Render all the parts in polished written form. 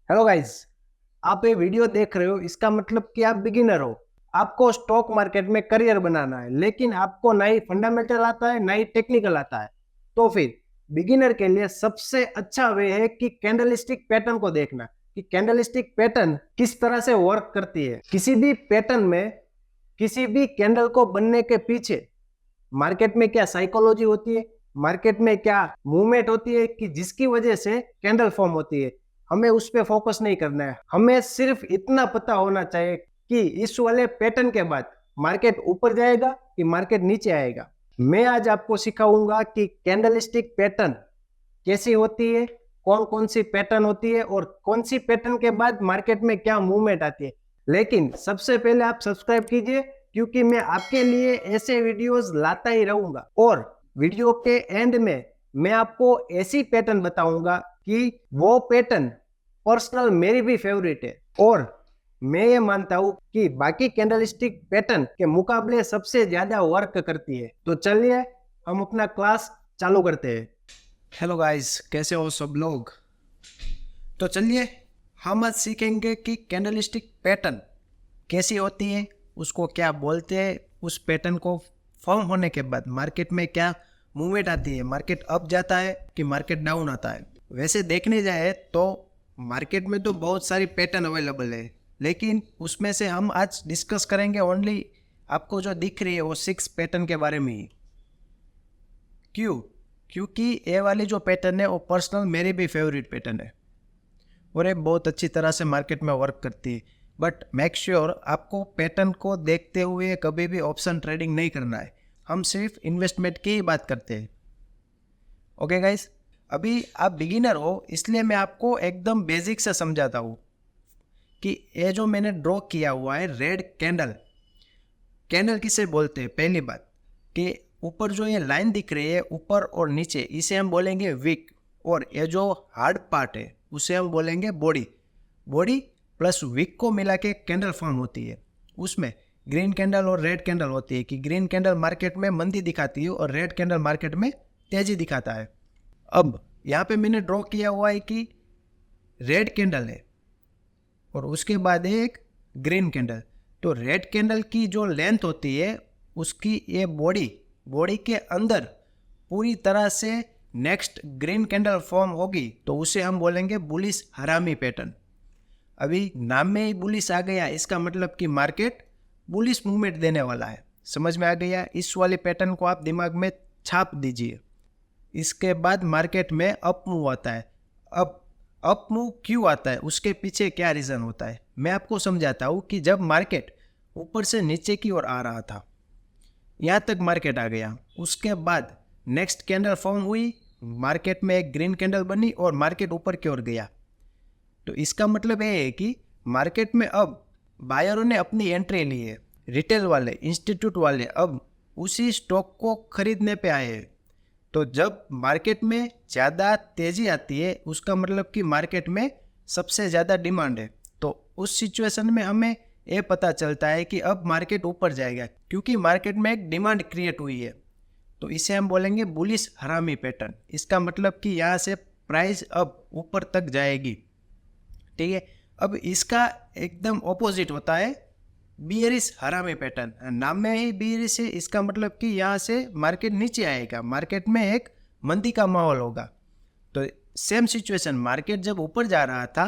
Hello guys, आप ये video देख रहे हो, इसका मतलब कि आप बिगिनर हो। आपको स्टॉक मार्केट में करियर बनाना है, लेकिन आपको ना ही फंडामेंटल आता है ना ही टेक्निकल आता है। तो फिर बिगिनर के लिए सबसे अच्छा वे है कि कैंडलस्टिक पैटर्न को देखना कि कैंडलस्टिक पैटर्न किस तरह से वर्क करती है। किसी भी पैटर्न में, किसी भी कैंडल को बनने के पीछे मार्केट में क्या साइकोलॉजी होती है, मार्केट में क्या मूवमेंट होती है कि जिसकी वजह से कैंडल फॉर्म होती है। हमें उस पर फोकस नहीं करना है, हमें सिर्फ इतना पता होना चाहिए कि इस वाले पैटर्न के बाद मार्केट ऊपर जाएगा कि मार्केट नीचे आएगा। मैं आज आपको सिखाऊंगा कि कैंडलस्टिक पैटर्न कैसी होती है, कौन कौन सी पैटर्न होती है और कौन सी पैटर्न के बाद मार्केट में क्या मूवमेंट आती है। लेकिन सबसे पहले आप सब्सक्राइब कीजिए, क्योंकि मैं आपके लिए ऐसे वीडियोस लाता ही रहूंगा। और वीडियो के एंड में मैं आपको ऐसी पैटर्न बताऊंगा कि वो पैटर्न पर्सनल मेरी भी फेवरेट है और मैं ये मानता हूं कि बाकी कैंडलस्टिक पैटर्न के मुकाबले सबसे ज्यादा वर्क करती है। तो चलिए हम अपना क्लास चालू करते हैं। हेलो गाइस, कैसे हो सब लोग। तो चलिए हम आज सीखेंगे कि कैंडलस्टिक पैटर्न कैसी होती है, उसको क्या बोलते हैं, उस पैटर्न को फॉर्म होने के बाद मार्केट में क्या मूवमेंट आती है, मार्केट अप जाता है कि मार्केट डाउन आता है। वैसे देखने जाए तो मार्केट में तो बहुत सारी पैटर्न अवेलेबल है, लेकिन उसमें से हम आज डिस्कस करेंगे ओनली आपको जो दिख रही है वो 6 पैटर्न के बारे में ही। क्यों? क्योंकि ये वाली जो पैटर्न है वो पर्सनल मेरी भी फेवरेट पैटर्न है और ये बहुत अच्छी तरह से मार्केट में वर्क करती है। बट मेक श्योर आपको पैटर्न को देखते हुए कभी भी ऑप्शन ट्रेडिंग नहीं करना है, हम सिर्फ इन्वेस्टमेंट की ही बात करते हैं। ओके गाइस, अभी आप बिगिनर हो इसलिए मैं आपको एकदम बेसिक से समझाता हूँ कि ये जो मैंने ड्रॉ किया हुआ है रेड कैंडल, कैंडल किसे बोलते हैं। पहली बात कि ऊपर जो ये लाइन दिख रही है ऊपर और नीचे, इसे हम बोलेंगे विक, और ये जो हार्ड पार्ट है उसे हम बोलेंगे बॉडी। बॉडी प्लस विक को मिला के कैंडल फॉर्म होती है। उसमें ग्रीन कैंडल और रेड कैंडल होती है कि ग्रीन कैंडल मार्केट में मंदी दिखाती है और रेड कैंडल मार्केट में तेजी दिखाता है। अब यहाँ पे मैंने ड्रॉ किया हुआ है कि रेड कैंडल है और उसके बाद है एक ग्रीन कैंडल। तो रेड कैंडल की जो लेंथ होती है उसकी ये बॉडी के अंदर पूरी तरह से नेक्स्ट ग्रीन कैंडल फॉर्म होगी तो उसे हम बोलेंगे बुलिश हरामी पैटर्न। अभी नाम में ही बुलिश आ गया, इसका मतलब कि मार्केट बुलिश मूवमेंट देने वाला है। समझ में आ गया? इस वाले पैटर्न को आप दिमाग में छाप दीजिए। इसके बाद मार्केट में अप मूव आता है। अब अप मूव क्यों आता है, उसके पीछे क्या रीज़न होता है, मैं आपको समझाता हूँ कि जब मार्केट ऊपर से नीचे की ओर आ रहा था, यहाँ तक मार्केट आ गया, उसके बाद नेक्स्ट कैंडल फॉर्म हुई, मार्केट में एक ग्रीन कैंडल बनी और मार्केट ऊपर की ओर गया। तो इसका मतलब ये है कि मार्केट में अब बायरों ने अपनी एंट्री ली है, रिटेल वाले, इंस्टीट्यूट वाले अब उसी स्टॉक को खरीदने पे आए हैं। तो जब मार्केट में ज़्यादा तेज़ी आती है उसका मतलब कि मार्केट में सबसे ज़्यादा डिमांड है। तो उस सिचुएशन में हमें ये पता चलता है कि अब मार्केट ऊपर जाएगा, क्योंकि मार्केट में एक डिमांड क्रिएट हुई है। तो इसे हम बोलेंगे बुलिश हरामी पैटर्न। इसका मतलब कि यहाँ से प्राइस अब ऊपर तक जाएगी। ठीक है, अब इसका एकदम ऑपोजिट होता है बियरिश हरामी पैटर्न। नाम में ही बियरिश है, इसका मतलब कि यहाँ से मार्केट नीचे आएगा, मार्केट में एक मंदी का माहौल होगा। तो सेम सिचुएशन, मार्केट जब ऊपर जा रहा था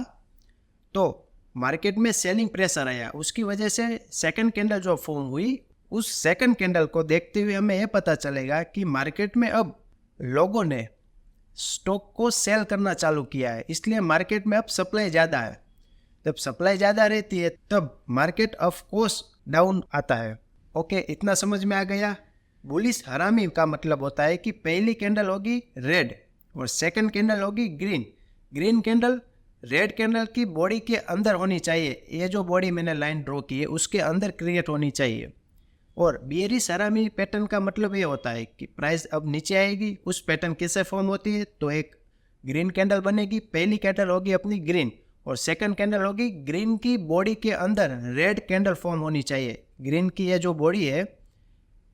तो मार्केट में सेलिंग प्रेशर आया, उसकी वजह से सेकंड कैंडल जो फॉर्म हुई, उस सेकंड कैंडल को देखते हुए हमें यह पता चलेगा कि मार्केट में अब लोगों ने स्टॉक को सेल करना चालू किया है, इसलिए मार्केट में अब सप्लाई ज़्यादा है। जब सप्लाई ज़्यादा रहती है तब मार्केट ऑफ कोर्स डाउन आता है। ओके, इतना समझ में आ गया। बुलिश हरामी का मतलब होता है कि पहली कैंडल होगी रेड और सेकंड कैंडल होगी green. Green candle red candle की बॉडी के अंदर होनी चाहिए, ये जो बॉडी मैंने लाइन ड्रॉ की है उसके अंदर क्रिएट होनी चाहिए। और बियरिश हरामी पैटर्न का मतलब ये होता है कि प्राइस अब नीचे आएगी। उस पैटर्न कैसे फॉर्म होती है, तो एक ग्रीन कैंडल बनेगी, पहली कैंडल होगी अपनी ग्रीन और सेकंड कैंडल होगी ग्रीन की बॉडी के अंदर रेड कैंडल फॉर्म होनी चाहिए। ग्रीन की ये जो बॉडी है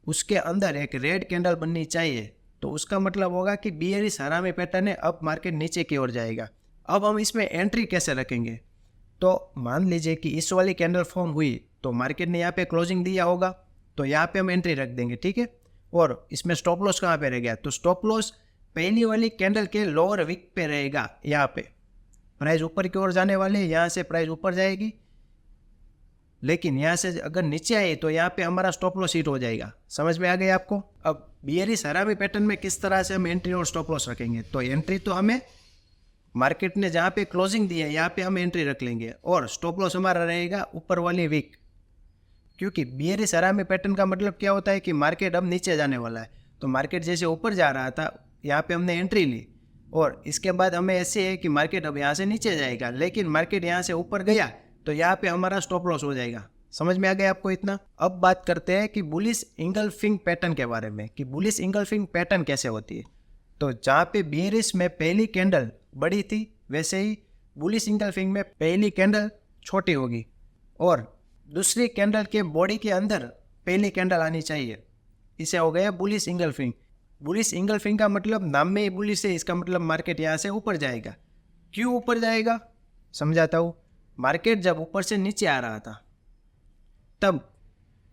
उसके अंदर एक रेड कैंडल बननी चाहिए। तो उसका मतलब होगा कि बियरिश हरामी पैटर्न है, अब मार्केट नीचे की ओर जाएगा। अब हम इसमें एंट्री कैसे रखेंगे? तो मान लीजिए कि इस वाली कैंडल फॉर्म हुई तो मार्केट ने यहाँ पे क्लोजिंग दिया होगा, तो यहाँ पे हम एंट्री रख देंगे, ठीक है। और इसमें स्टॉप लॉस कहाँ पे रह गया? तो स्टॉप लॉस पहली वाली कैंडल के लोअर विक पे रहेगा। यहाँ पे प्राइस ऊपर की ओर जाने वाली है, यहाँ से प्राइस ऊपर जाएगी, लेकिन यहाँ से अगर नीचे आई तो यहाँ पे हमारा स्टॉप लॉस हिट हो जाएगा। समझ में आ गया आपको? अब बियरिश हरामी पैटर्न में किस तरह से हम एंट्री और स्टॉप लॉस रखेंगे? तो एंट्री तो हमें मार्केट ने जहाँ पे क्लोजिंग दी है यहाँ पे हम एंट्री रख लेंगे, और स्टॉप लॉस हमारा रहेगा ऊपर वाली वीक। क्योंकि बियरिश हरामी पैटर्न का मतलब क्या होता है कि मार्केट अब नीचे जाने वाला है, तो मार्केट जैसे ऊपर जा रहा था यहाँ पे हमने एंट्री ली, और इसके बाद हमें ऐसे है कि मार्केट अब यहाँ से नीचे जाएगा, लेकिन मार्केट यहाँ से ऊपर गया तो यहाँ पे हमारा स्टॉप लॉस हो जाएगा। समझ में आ गया आपको इतना? अब बात करते हैं कि बुलिश इंगल्फिंग पैटर्न के बारे में, कि बुलिश इंगल्फिंग पैटर्न कैसे होती है। तो जहाँ पे बियरिश में पहली कैंडल बड़ी थी, वैसे ही बुलिश इंगल्फिंग में पहली कैंडल छोटी होगी, और दूसरी कैंडल के बॉडी के अंदर पहली कैंडल आनी चाहिए। इसे हो गया बुलिश इंगल्फिंग। बुलिश इंगल्फिंग का मतलब नाम में ही बुलिश है, इसका मतलब मार्केट यहाँ से ऊपर जाएगा। क्यों ऊपर जाएगा समझाता हूँ। मार्केट जब ऊपर से नीचे आ रहा था तब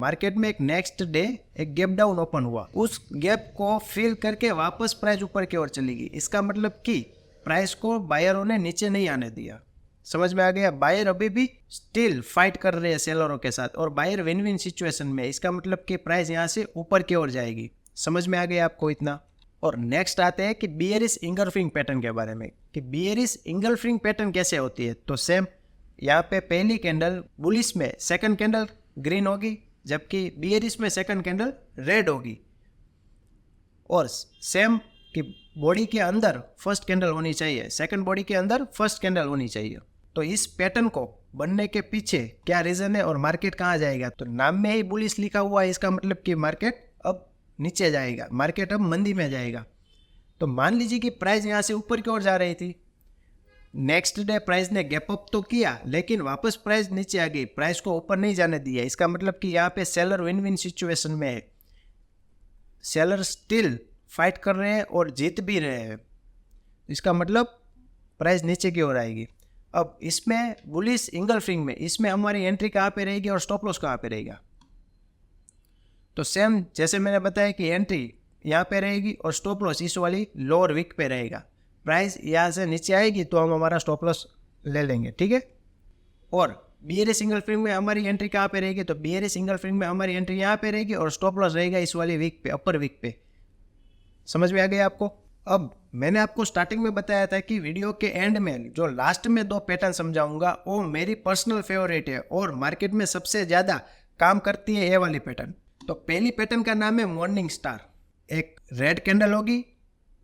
मार्केट में एक नेक्स्ट डे एक गैप डाउन ओपन हुआ, उस गैप को फिल करके वापस प्राइस ऊपर की ओर चलेगी। इसका मतलब कि प्राइस को बायरों ने नीचे नहीं आने दिया। समझ में आ गया? बायर अभी भी स्टिल फाइट कर रहे हैं सेलरों के साथ, और बायर विन विन सिचुएशन में। इसका मतलब कि प्राइस यहाँ से ऊपर की ओर जाएगी। समझ में आ गया आपको इतना? और नेक्स्ट आते हैं कि बियरिश इंगल्फिंग पैटर्न के बारे में, कि बियरिश इंगल्फिंग पैटर्न कैसे होती है। तो सेम यहाँ पे पहली कैंडल बुलिश में सेकंड कैंडल ग्रीन होगी, जबकि बियरिश में सेकंड कैंडल रेड होगी, और सेम कि बॉडी के अंदर फर्स्ट कैंडल होनी चाहिए, सेकंड बॉडी के अंदर फर्स्ट कैंडल होनी चाहिए। तो इस पैटर्न को बनने के पीछे क्या रीजन है और मार्केट कहाँ जाएगा? तो नाम में ही बुलिश लिखा हुआ है, इसका मतलब कि मार्केट अब नीचे जाएगा, मार्केट अब मंदी में जाएगा। तो मान लीजिए कि प्राइस यहाँ से ऊपर की ओर जा रही थी, नेक्स्ट डे प्राइस ने गैप अप तो किया, लेकिन वापस प्राइस नीचे आ गई, प्राइस को ऊपर नहीं जाने दिया। इसका मतलब कि यहाँ पे सेलर विन विन सिचुएशन में है, सेलर स्टिल फाइट कर रहे हैं और जीत भी रहे हैं। इसका मतलब प्राइस नीचे की ओर आएगी। अब इसमें बुलिश इंगल्फिंग में इसमें हमारी एंट्री कहाँ पे रहेगी और स्टॉप लॉस कहाँ पे रहेगा? तो सेम जैसे मैंने बताया कि एंट्री यहाँ पे रहेगी और स्टॉप लॉस इस वाली लोअर विक पे रहेगा। प्राइस यहाँ से नीचे आएगी तो हम हमारा स्टॉप लॉस ले लेंगे, ठीक है। और बियरिश इंगल्फिंग में हमारी एंट्री कहाँ पे रहेगी? तो बियरिश इंगल्फिंग में हमारी एंट्री यहाँ पे रहेगी और स्टॉप लॉस रहेगा इस वाली विक पे, अपर विक पे। समझ में आ गया आपको? अब मैंने आपको स्टार्टिंग में बताया था कि वीडियो के एंड में जो लास्ट में दो पैटर्न समझाऊंगा वो मेरी पर्सनल फेवरेट है और मार्केट में सबसे ज़्यादा काम करती है ये वाली पैटर्न। तो पहली पैटर्न का नाम है मॉर्निंग स्टार। एक रेड कैंडल होगी,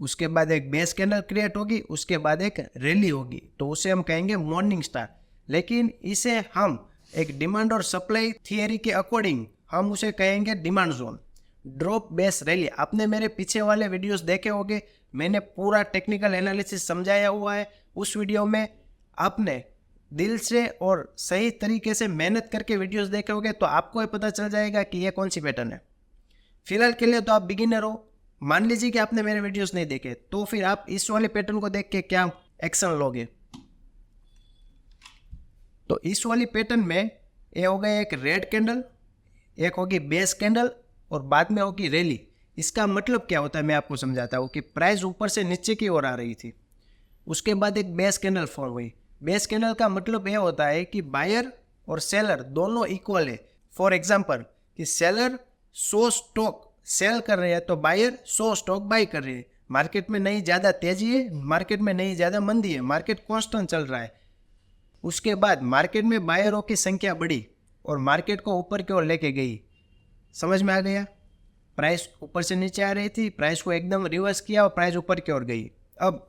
उसके बाद एक बेस कैंडल क्रिएट होगी, उसके बाद एक रैली होगी, तो उसे हम कहेंगे मॉर्निंग स्टार। लेकिन इसे हम एक डिमांड और सप्लाई थियरी के अकॉर्डिंग हम उसे कहेंगे demand zone. Drop base rally, आपने मेरे पीछे वाले वीडियोस देखे होंगे, मैंने पूरा टेक्निकल एनालिसिस समझाया हुआ है। उस वीडियो में आपने दिल से और सही तरीके से मेहनत करके वीडियोस देखे होंगे, तो आपको ये पता चल जाएगा कि ये कौन सी पैटर्न है। फिलहाल के लिए तो आप बिगिनर हो, मान लीजिए कि आपने मेरे वीडियोस नहीं देखे, तो फिर आप इस वाले पैटर्न को देख के क्या एक्शन लोगे? तो इस वाली पैटर्न में ये हो गया एक रेड कैंडल, एक होगी बेस कैंडल और बाद में होगी रैली। इसका मतलब क्या होता है मैं आपको समझाता हूँ कि प्राइस ऊपर से नीचे की ओर आ रही थी, उसके बाद एक बेस कैंडल फॉर्म हुई। बेस कैंडल का मतलब यह होता है कि बायर और सेलर दोनों इक्वल है। फॉर एग्जांपल कि सेलर 100 स्टॉक सेल कर रहे हैं तो बायर 100 स्टॉक बाई कर रहे हैं। मार्केट में नहीं ज़्यादा तेजी है, मार्केट में नहीं ज़्यादा मंदी है, मार्केट कांस्टेंट चल रहा है। उसके बाद मार्केट में बायरों की संख्या बढ़ी और मार्केट को ऊपर की ओर लेके गई। समझ में आ गया? प्राइस ऊपर से नीचे आ रही थी, प्राइस को एकदम रिवर्स किया और प्राइस ऊपर की ओर गई। अब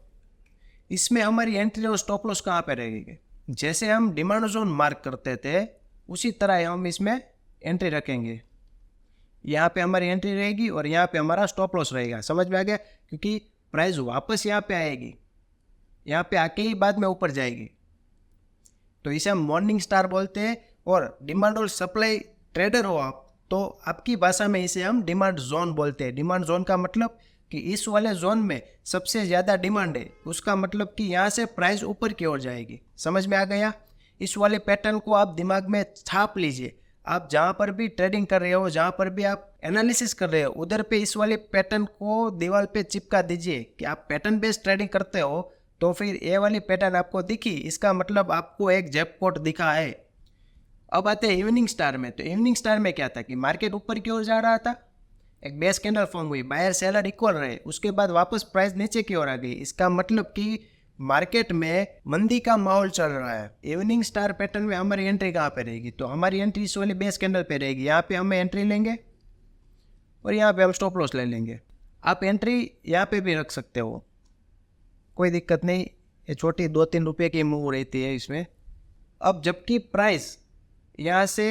इसमें हमारी एंट्री और स्टॉप लॉस कहाँ पे रहेगी? जैसे हम डिमांड जोन मार्क करते थे उसी तरह हम इसमें एंट्री रखेंगे। यहाँ पे हमारी एंट्री रहेगी और यहाँ पे हमारा स्टॉप लॉस रहेगा। समझ में आ गया? क्योंकि प्राइस वापस यहाँ पे आएगी, यहाँ पे आके ही बाद में ऊपर जाएगी, तो इसे हम मॉर्निंग स्टार बोलते हैं। और डिमांड और सप्लाई ट्रेडर हो आप तो आपकी भाषा में इसे हम डिमांड जोन बोलते हैं। डिमांड जोन का मतलब कि इस वाले जोन में सबसे ज़्यादा डिमांड है, उसका मतलब कि यहाँ से प्राइस ऊपर की ओर जाएगी। समझ में आ गया? इस वाले पैटर्न को आप दिमाग में छाप लीजिए। आप जहाँ पर भी ट्रेडिंग कर रहे हो, जहाँ पर भी आप एनालिसिस कर रहे हो, उधर पे इस वाले पैटर्न को दीवार पे चिपका दीजिए कि आप पैटर्न बेस्ड ट्रेडिंग करते हो। तो फिर ये वाली पैटर्न आपको दिखी, इसका मतलब आपको एक जैकपॉट दिखा है। अब आते हैं इवनिंग स्टार में। तो इवनिंग स्टार में क्या था कि मार्केट ऊपर की ओर जा रहा था, एक बेस कैंडल फॉर्म हुई, बायर सेलर इक्वल रहे, उसके बाद वापस प्राइस नीचे की ओर आ गई। इसका मतलब कि मार्केट में मंदी का माहौल चल रहा है। इवनिंग स्टार पैटर्न में हमारी एंट्री कहाँ पे रहेगी? तो हमारी एंट्री इस वाली बेस कैंडल पे रहेगी। यहाँ पे हम एंट्री लेंगे और यहाँ पे हम स्टॉप लॉस ले लेंगे। आप एंट्री यहाँ पे भी रख सकते हो, कोई दिक्कत नहीं। ये छोटी 2-3 रुपये की मूव रहती है इसमें। अब जबकि प्राइस यहाँ से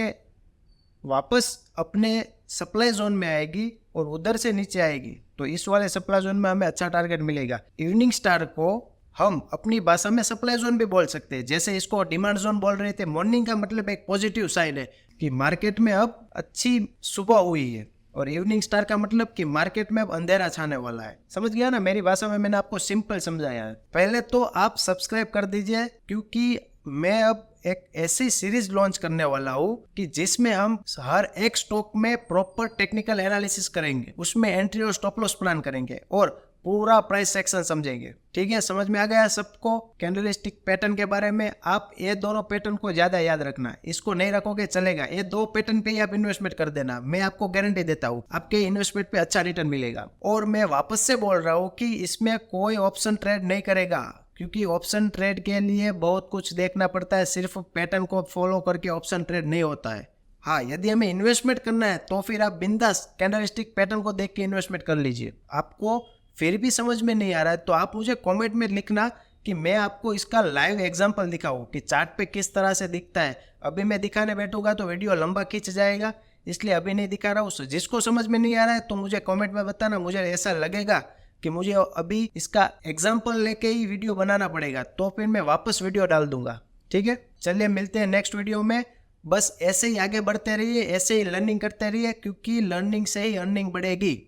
वापस अपने सप्लाई जोन में आएगी और उधर से नीचे आएगी, तो इस वाले सप्लाई जोन में हमें अच्छा टारगेट मिलेगा। इवनिंग स्टार को हम अपनी भाषा में सप्लाई जोन भी बोल सकते हैं, जैसे इसको डिमांड जोन बोल रहे थे। मॉर्निंग का मतलब एक पॉजिटिव साइन है कि मार्केट में अब अच्छी सुबह हुई है, और इवनिंग स्टार का मतलब कि मार्केट में अब अंधेरा छाने वाला है। समझ गया ना? मेरी भाषा में मैंने आपको सिंपल समझाया है। पहले तो आप सब्सक्राइब कर दीजिए, क्योंकि मैं अब एक ऐसी सीरीज लॉन्च करने वाला हूँ कि जिसमें हम हर एक स्टॉक में प्रॉपर टेक्निकल एनालिसिस करेंगे, उसमें एंट्री और स्टॉप लॉस प्लान करेंगे और पूरा प्राइस सेक्शन समझेंगे। ठीक है, समझ में आ गया सबको कैंडलस्टिक पैटर्न के बारे में? आप ये दोनों पैटर्न को ज्यादा याद रखना, इसको नहीं रखोगे चलेगा। ये 2 पैटर्न पे ही आप इन्वेस्टमेंट कर देना, मैं आपको गारंटी देता हूँ आपके इन्वेस्टमेंट पे अच्छा रिटर्न मिलेगा। और मैं वापस से बोल रहा हूँ कि इसमें कोई ऑप्शन ट्रेड नहीं करेगा, क्योंकि ऑप्शन ट्रेड के लिए बहुत कुछ देखना पड़ता है। सिर्फ पैटर्न को फॉलो करके ऑप्शन ट्रेड नहीं होता है। हाँ, यदि हमें इन्वेस्टमेंट करना है तो फिर आप बिंदास कैंडलस्टिक पैटर्न को देख के इन्वेस्टमेंट कर लीजिए। आपको फिर भी समझ में नहीं आ रहा है तो आप मुझे कमेंट में लिखना कि मैं आपको इसका लाइव एग्जांपल दिखाऊं कि चार्ट पे किस तरह से दिखता है। अभी मैं दिखाने बैठूंगा तो वीडियो लंबा खींच जाएगा, इसलिए अभी नहीं दिखा रहा हूँ। जिसको समझ में नहीं आ रहा है तो मुझे कमेंट में बताना। मुझे ऐसा लगेगा कि मुझे अभी इसका एग्जाम्पल लेके ही वीडियो बनाना पड़ेगा, तो फिर मैं वापस वीडियो डाल दूंगा। ठीक है, चलिए मिलते हैं नेक्स्ट वीडियो में। बस ऐसे ही आगे बढ़ते रहिए, ऐसे ही लर्निंग करते रहिए, क्योंकि लर्निंग से ही अर्निंग बढ़ेगी।